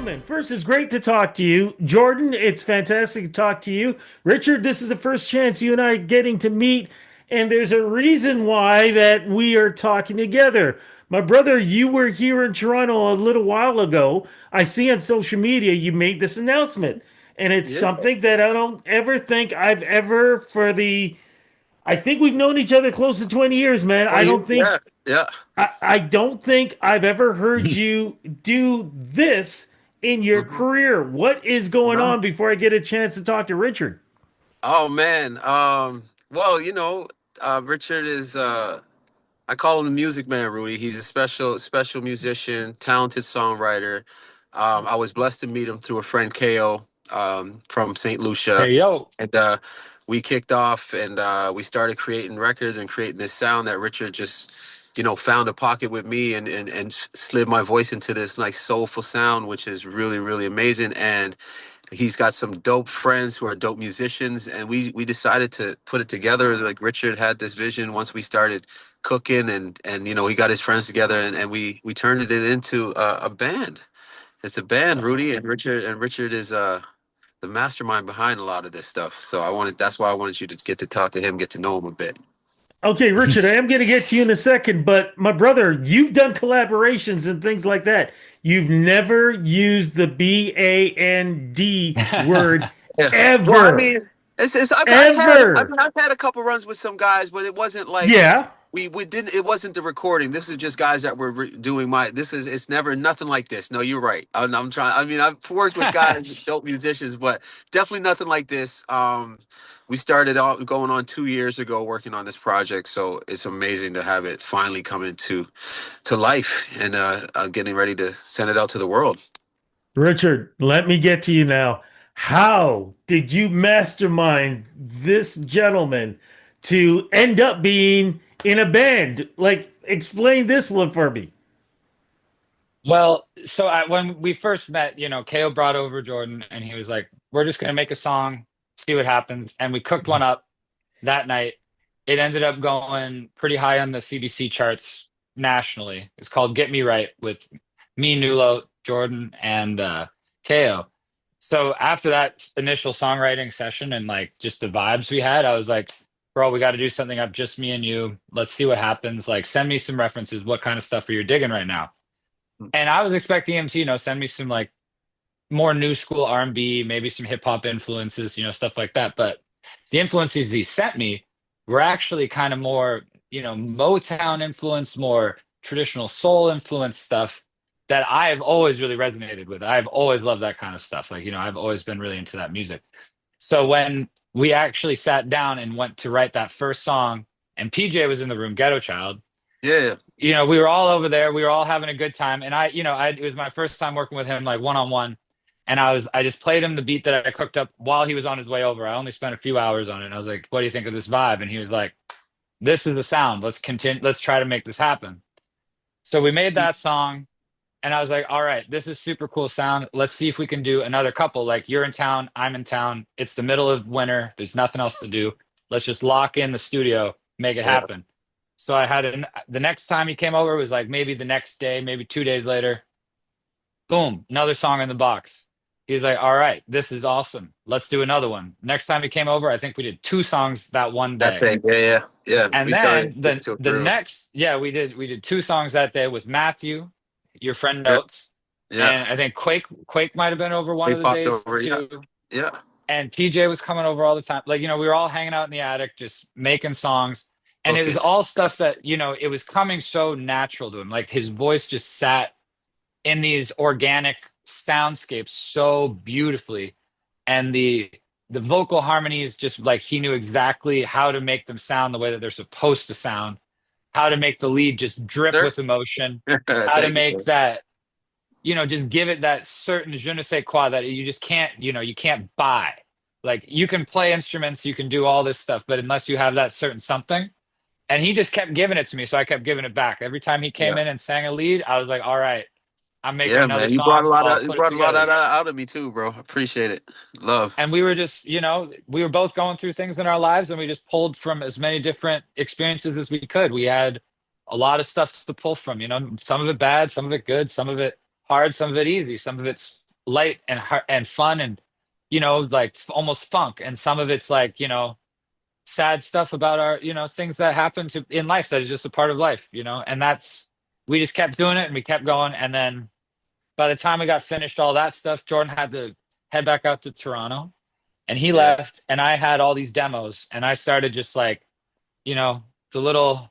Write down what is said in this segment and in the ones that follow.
Gentlemen, first, it's great to talk to you. Jordan, it's fantastic to talk to you. Richard, this is the first chance you and I are getting to meet, and there's a reason why that we are talking together. My brother, you were here in Toronto a little while ago. I see on social media you made this announcement, and it's Yeah. something that I don't ever think I've ever for the I think we've known each other close to 20 years, man. Oh, you? Yeah. Yeah. I don't think I've ever heard you do this in your hmm career. What is going uh on before I get a chance to talk to Richard? Oh man. Well, Richard is I call him the music man, Rudy. He's a special musician, talented songwriter. I was blessed to meet him through a friend KO from St. Lucia. Hey, yo. And we kicked off and we started creating records and creating this sound that Richard just, found a pocket with me and slid my voice into this like soulful sound, which is really, really amazing. And he's got some dope friends who are dope musicians, and we decided to put it together. Like Richard had this vision once we started cooking, and he got his friends together, and we turned it into a band. It's a band, Rudy, and Richard is the mastermind behind a lot of this stuff. So that's why I wanted you to get to talk to him, get to know him a bit. Okay, Richard, I am going to get to you in a second, but my brother, you've done collaborations and things like that. You've never used the BAND word Yeah. Well, I ever. mean, Ever. I've had a couple runs with some guys, but it wasn't like Yeah. we didn't. It wasn't the recording. This is just guys that were doing my. It's never nothing like this. No, you're right. I'm trying. I mean, I've worked with guys, dope musicians, but definitely nothing like this. We started out going on 2 years ago working on this project, so it's amazing to have it finally come into to life and getting ready to send it out to the world. Richard, let me get to you now. How did you mastermind this gentleman to end up being in a band? Like, explain this one for me. Well, when we first met, KO brought over Jordan and he was like, we're just going to make a song, see what happens. And we cooked one up that night. It ended up going pretty high on the CBC charts nationally. It's called Get Me Right with me, Nulo, Jordan, and KO. So after that initial songwriting session and like just the vibes we had, I was like, bro, we got to do something up just me and you. Let's see what happens. Like, send me some references. What kind of stuff are you digging right now? And I was expecting him to, send me some like more new school R&B, maybe some hip hop influences, stuff like that. But the influences he sent me were actually kind of more, Motown influence, more traditional soul influence stuff that I've always really resonated with. I've always loved that kind of stuff. Like, I've always been really into that music. So when we actually sat down and went to write that first song, and PJ was in the room, Ghetto Child, Yeah. we were all over there. We were all having a good time. And it was my first time working with him like one on one. And I just played him the beat that I cooked up while he was on his way over. I only spent a few hours on it. And I was like, what do you think of this vibe? And he was like, this is the sound. Let's continue. Let's try to make this happen. So we made that song. And I was like, all right, this is super cool sound. Let's see if we can do another couple. Like, you're in town, I'm in town. It's the middle of winter. There's nothing else to do. Let's just lock in the studio, make it Yeah. happen. So the next time he came over was like maybe the next day, maybe 2 days later. Boom, another song in the box. He was like, all right, this is awesome. Let's do another one. Next time he came over, I think we did 2 songs that one That day. thing. Yeah. Yeah. Yeah. And We then started getting to a the groove. next, yeah, we did 2 songs that day with Matthew, your friend Yeah. Notes. Yeah. And I think Quake might have been over one We of the popped days over. Yeah. too. Yeah. And TJ was coming over all the time. Like, we were all hanging out in the attic, just making songs. And it was Cooking. all stuff that, it was coming so natural to him. Like, his voice just sat in these organic soundscapes so beautifully. And the vocal harmony is just like he knew exactly how to make them sound the way that they're supposed to sound, how to make the lead just drip Sir. with emotion, how to Thank you, make sir. that, just give it that certain je ne sais quoi that you just can't, you can't buy. Like, you can play instruments, you can do all this stuff, but unless you have that certain something. And he just kept giving it to me, so I kept giving it back. Every time he came Yeah. in and sang a lead, I was like, all right, I'm making Yeah, another man. You brought a song, lot I'll of you put it brought a lot of together. that out of me too, bro. Appreciate it. Love. And we were just, we were both going through things in our lives, and we just pulled from as many different experiences as we could. We had a lot of stuff to pull from, some of it bad, some of it good, some of it hard, some of it easy, some of it's light and fun and like almost funk, and some of it's like sad stuff about our things that happen to in life that is just a part of life, and that's we just kept doing it and we kept going, and then by the time we got finished all that stuff, Jordan had to head back out to Toronto, and he Yeah. left, and I had all these demos, and I started just like you know the little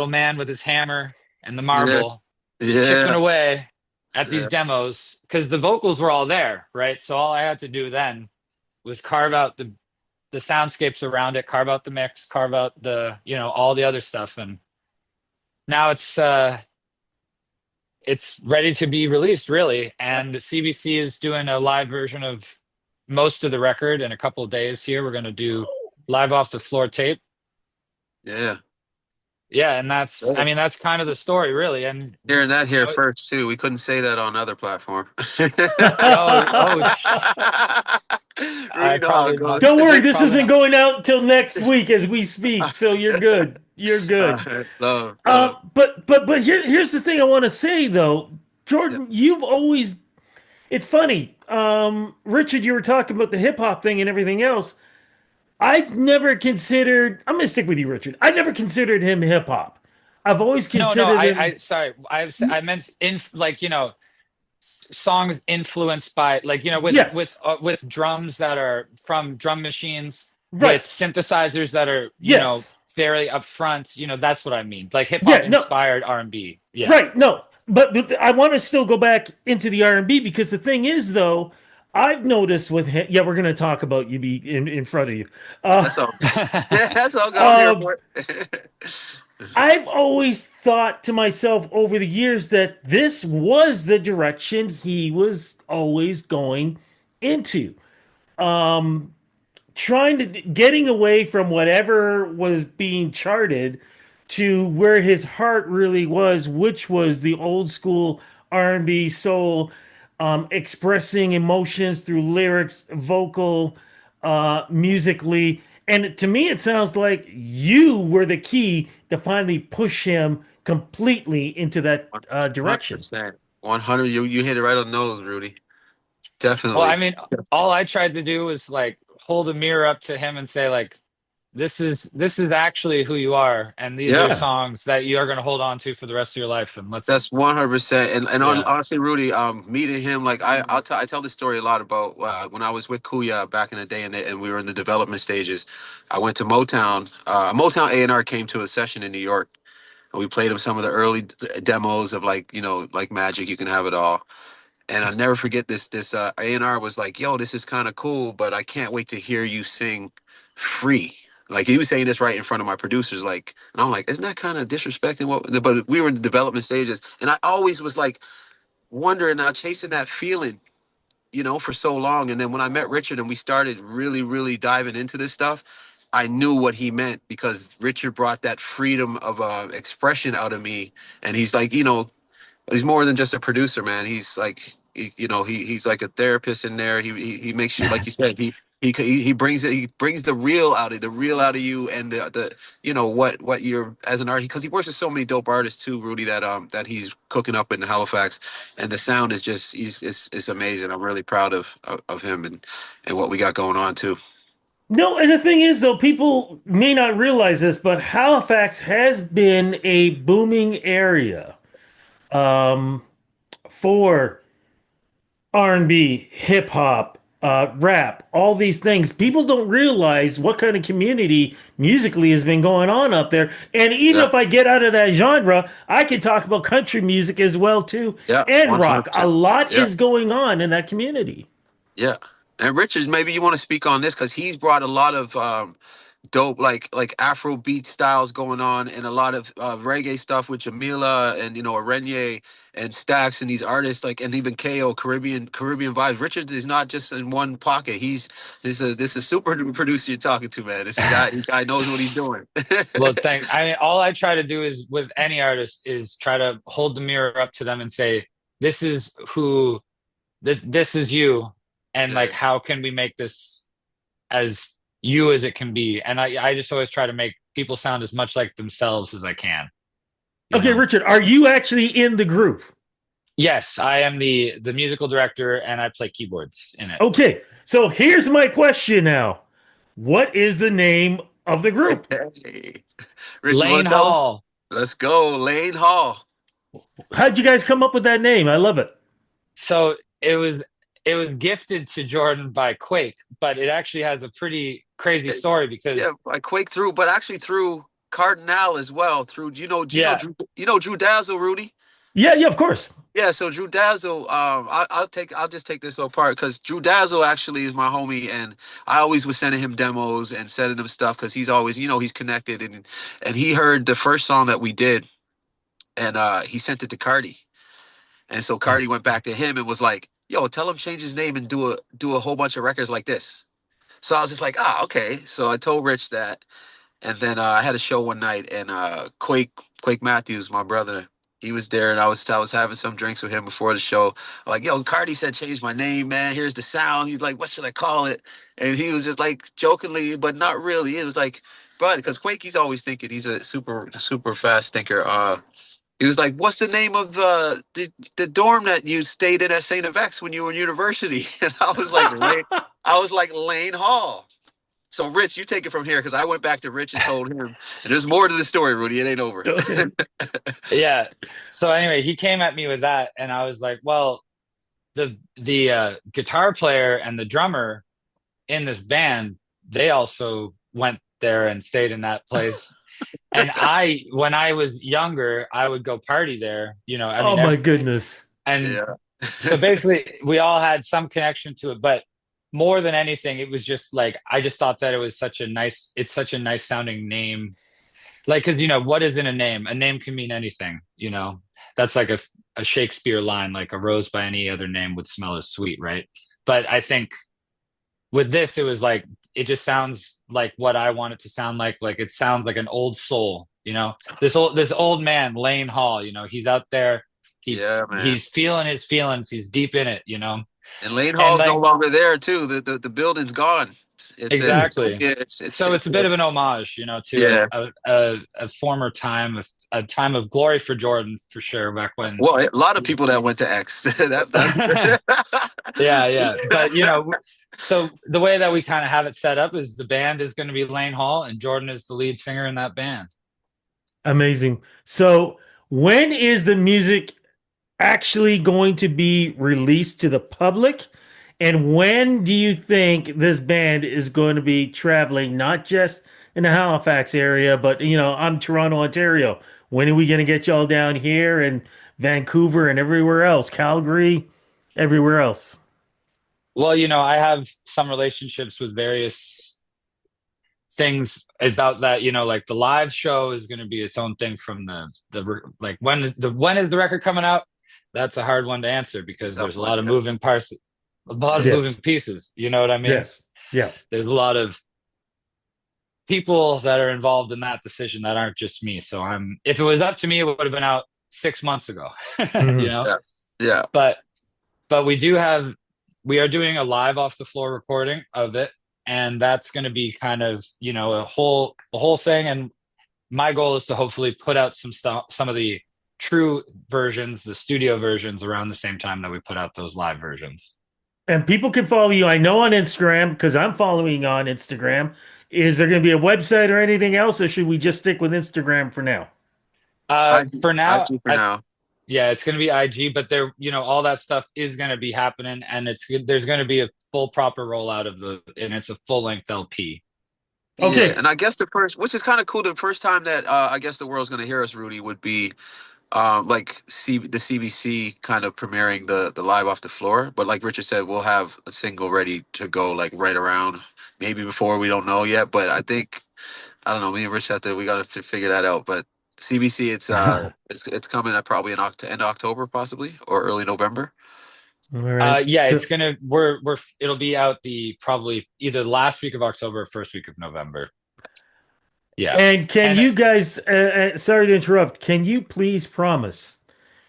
man with his hammer and the Yeah. marble, just chipping Yeah. away at these Yeah. demos because the vocals were all there, right? So all I had to do then was carve out the soundscapes around it, carve out the mix, carve out the all the other stuff, and now it's ready to be released, really. And CBC is doing a live version of most of the record in a couple of days. Here we're going to do live off the floor tape. Yeah. Yeah, and that's, I Yeah. mean, that's kind of the story, really. And Hearing that here first too. We couldn't say that on other platform. oh, Rudy I know how it probably goes. Don't worry, this probably isn't not. going out until next week as we speak, so you're good. You're good. Love, love. But here's the thing I want to say though, Yeah. Jordan, you've always. It's funny, Richard. You were talking about the hip hop thing and everything else. I've never considered. I'm gonna stick with you, Richard. I never considered him hip hop. I've always No, considered him. I sorry. I meant in like, songs influenced by like Yes. with drums that are from drum machines, with Right. synthesizers that are Yes. fairly upfront. That's what I mean, like hip hop Yeah. No. inspired R&B. Yeah. Right. No. But I want to still go back into the R&B because the thing is, though, I've noticed with him. Yeah, we're gonna talk about you be in front of you. Uh, That's all good. Yeah, that's all good. I'm here um, for it. I've always thought to myself over the years that this was the direction he was always going into. Trying to getting away from whatever was being charted to where his heart really was, which was the old school R&B soul, expressing emotions through lyrics, vocal, musically. And to me, it sounds like you were the key to finally push him completely into that direction. 100%. 100. You hit it right on the nose, Rudy. Well, I Definitely. mean, all I tried to do was like hold a mirror up to him and say like, this is actually who you are, and these are Yeah. Yeah. songs that you are going to hold on to for the rest of your life, and let's. That's 100%. And Yeah. honestly, Rudy, meeting him, like I tell this story a lot about when I was with Kuya back in the day, and we were in the development stages. I went to Motown. Motown A&R came to a session in New York, and we played him some of the early demos of like like Magic, You Can Have It All. And I'll never forget this A&R was like, yo, this is kind of cool, but I can't wait to hear you sing free. Like he was saying this right in front of my producers, like, and I'm like, isn't that kind of disrespecting what? But we were in the development stages, and I always was like wondering, now chasing that feeling, for so long. And then when I met Richard and we started really, really diving into this stuff, I knew what he meant because Richard brought that freedom of expression out of me, and he's like, he's more than just a producer, man. He's like, he's like a therapist in there. He makes you, like you said, he brings it. He brings the real out of you, and the what you're as an artist, because he works with so many dope artists too, Rudy. That he's cooking up in Halifax, and the sound is just it's amazing. I'm really proud of him and what we got going on too. No, and the thing is, though, people may not realize this, but Halifax has been a booming area for R&B, hip hop, rap, all these things. People don't realize what kind of community musically has been going on up there. And even Yeah, if I get out of that genre, I can talk about country music as well too, yeah, and one hundred rock. A percent. lot Yeah. is going on in that community. Yeah. And Richard, maybe you want to speak on this because he's brought a lot of dope like Afro beat styles going on, and a lot of reggae stuff with Jamila and Arenye and Stax and these artists, like, and even KO Caribbean vibes. Richard is not just in one pocket. This is super producer you're talking to, man. This guy knows what he's doing. Well, thank. I mean, all I try to do is with any artist is try to hold the mirror up to them and say, "This is who, this is you," and like, Yeah, how can we make this as you as it can be? And I just always try to make people sound as much like themselves as I can. You Okay, know. Richard, are you actually in the group? Yes, I am the musical director and I play keyboards in it. Okay, so here's my question now. What is the name of the group? Hey, Rich, you want Lane to tell him? Hall. Let's go, Lane Hall. How'd you guys come up with that name? I love it. So it was gifted to Jordan by Quake, but it actually has a pretty crazy Yeah, story yeah, because I quake through, but actually through Cardinal as well. Through yeah, Drew Dazzle, Rudy. Yeah, yeah, of course. Yeah, so Drew Dazzle, I'll just take this apart because Drew Dazzle actually is my homie, and I always was sending him demos and sending him stuff because he's always, he's connected, and he heard the first song that we did, and he sent it to Cardi, and so Cardi went back to him and was like, "Yo, tell him change his name and do a whole bunch of records like this." So I was just like, "Ah, okay." So I told Rich that, and then I had a show one night, and Quake Matthews, my brother, he was there, and I was having some drinks with him before the show. I'm like, yo, Cardi said change my name, man. Here's the sound. He's like, what should I call it? And he was just like jokingly, but not really. It was like, bro, because Quake, he's always thinking he's a super fast thinker. He was like, "What's the name of the dorm that you stayed in at Saint FX when you were in university?" And I was like Lane Hall. So, Rich, you take it from here because I went back to Rich and told him. And there's more to the story, Rudy. It ain't over. Okay. yeah. So anyway, he came at me with that, and I was like, well, the guitar player and the drummer in this band, they also went there and stayed in that place. And when I was younger, I would go party there. I Oh mean, my goodness. and Yeah. so basically, we all had some connection to it. But more than anything, it was just like I just thought that it's such a nice sounding name. Like, because what is in a name? A name can mean anything. That's like a Shakespeare line, like a rose by any other name would smell as sweet, right? But I think with this, it was like it just sounds like what I want it to sound like. Like it sounds like an old soul. This old man, Lane Hall. He's out there. Yeah, man. He's feeling his feelings. He's deep in it. And Lane And Hall's no like longer there too. The building's gone. exactly. So it's It's a bit of an homage, to yeah. a former time, a time of glory for Jordan, for sure. Back when, Well, a lot of people that went to X. yeah, yeah. But so the way that we kind of have it set up is the band is going to be Lane Hall, and Jordan is the lead singer in that band. Amazing. So, when is the music actually going to be released to the public? And when do you think this band is going to be traveling, not just in the Halifax area, but I'm Toronto, Ontario. When are we going to get y'all down here and Vancouver and everywhere else, Calgary, everywhere else? Well, I have some relationships with various things about that. Like the live show is going to be its own thing from like when is the record coming out? That's a hard one to answer because Tough there's a one, lot of yeah. moving parts, a lot of moving Yes. pieces. You know what I mean? Yes. Yeah. There's a lot of people that are involved in that decision that aren't just me. So if it was up to me, it would have been out 6 months ago. you Hmm. know, Yeah. Yeah. but we are doing a live off the floor recording of it, and that's going to be kind of a whole thing. And my goal is to hopefully put out some of the true versions, the studio versions, around the same time that we put out those live versions. And people can follow you, I know, on Instagram because I'm following you on Instagram. Is there going to be a website or anything else, or should we just stick with Instagram for now? For I now, do for now. yeah, it's going to be IG, but all that stuff is going to be happening, and there's going to be a full proper rollout and it's a full length LP. Yeah, Okay. and I guess which is kind of cool, the first time that I guess the world's going to hear us, Rudy, would be the CBC kind of premiering the live off the floor. But like Richard said, we'll have a single ready to go like right around maybe before, we don't know yet. But I think I don't know. Me and Rich we got to figure that out. But CBC, it's coming at probably end of October possibly or early November. All right. Yeah, So, it's gonna it'll be out the probably either last week of October or first week of November. Yeah, and can and you guys, sorry to interrupt, can you please promise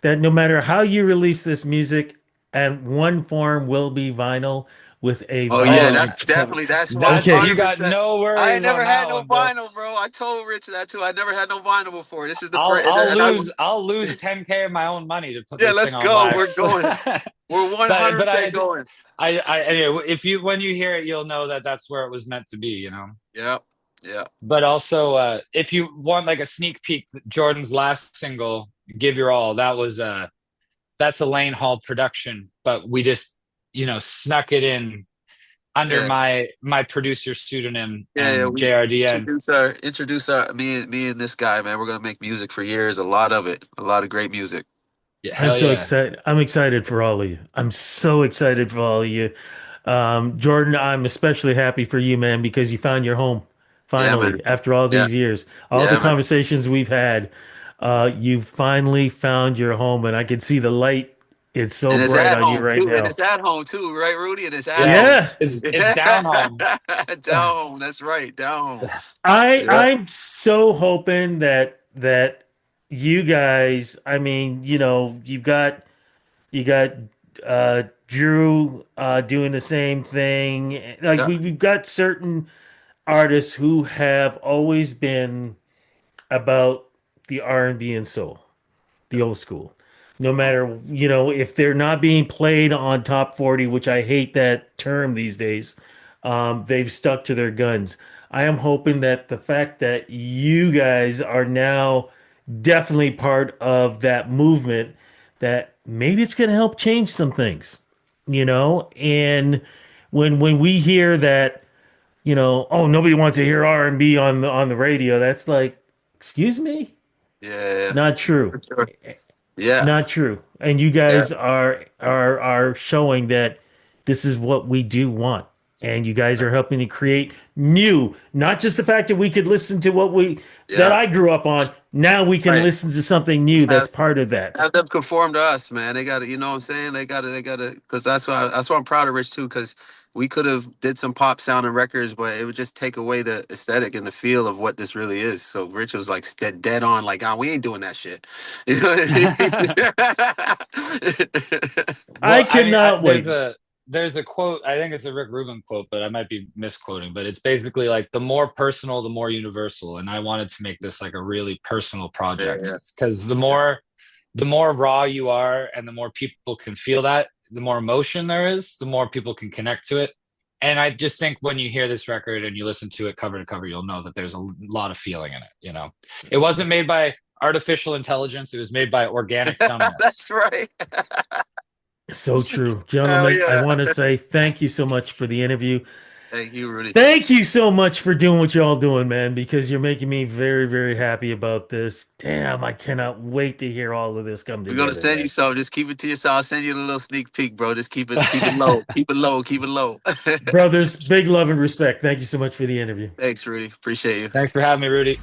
that no matter how you release this music, at one form will be vinyl? with a Oh yeah, Oh, vinyl. that's definitely that's that's Okay. you got 100%. no I ain't worries never on had that no one, bro. vinyl, bro. I told Rich that too. I never had no vinyl before. This is the I'll first, I'll and I lose I'll lose 10K of my own money to put yeah, this let's thing on go. We're wax. going. We're But 100% going. anyway, if you when you hear it, you'll know that that's where it was meant to be, you know. Yeah, yeah, But also, if you want like a sneak peek, Jordan's last single, "Give Your All," that's a Lane Hall production, but we just snuck it in under yeah, my producer pseudonym yeah, yeah. and We JRDN. introduce our me and this guy, man. We're gonna make music for years. A lot of it. A lot of great music. Yeah, I'm hell so yeah. excited. I'm excited for all of you. I'm so excited for all of you. Jordan, I'm especially happy for you, man, because you found your home Yeah, man. finally after all Yeah, these years. All the yeah, man. conversations we've had, you finally found your home, and I can see the light. It's so And it's bright at on you home right too. And now. it's at home too, right, Rudy? And it's at Yeah, home. Yeah, it's down home. Down home. That's right. Down home. I Yeah. I'm so hoping that you guys, I mean, you got Drew doing the same thing. Like Yeah. we've got certain artists who have always been about the R&B and soul, the old school. No matter, if they're not being played on top 40, which I hate that term these days, they've stuck to their guns. I am hoping that the fact that you guys are now definitely part of that movement, that maybe it's going to help change some things, and when we hear that, oh, nobody wants to hear R&B on the radio, that's like, excuse me? Yeah. Yeah. Not true. For sure. Yeah. Not true. And you Yeah. guys are showing that this is what we do want. And you guys are helping to create new, not just the fact that we could listen to that Yeah. I grew up on. Now we can Right. listen to something new that's part of that. Have them conform to us, man. They got to, you know what I'm saying? They got to, because that's why I'm proud of Rich too, because we could have did some pop sounding records, but it would just take away the aesthetic and the feel of what this really is. So Rich was like dead on, like, oh, we ain't doing that shit. You know what I mean? I Well, I mean, cannot wait. there's a quote. I think it's a Rick Rubin quote, but I might be misquoting. But it's basically like the more personal, the more universal. And I wanted to make this like a really personal project Yeah, because the more raw you are, and the more people can feel that, the more emotion there is, the more people can connect to it. And I just think when you hear this record and you listen to it cover to cover, you'll know that there's a lot of feeling in it. It wasn't made by artificial intelligence; it was made by organic dumbness. that's right. So true. Hell Gentlemen, I yeah. want to say thank you so much for the interview. Thank you, Rudy. Thank you so much for doing what y'all doing, man, because you're making me very, very happy about this. Damn, I cannot wait to hear all of this come We're gonna together, send you man. some. Just keep it to yourself. I'll send you a little sneak peek, bro. Just keep it low. Keep it low. Keep it low. Brothers, big love and respect. Thank you so much for the interview. Thanks, Rudy. Appreciate you. Thanks for having me, Rudy.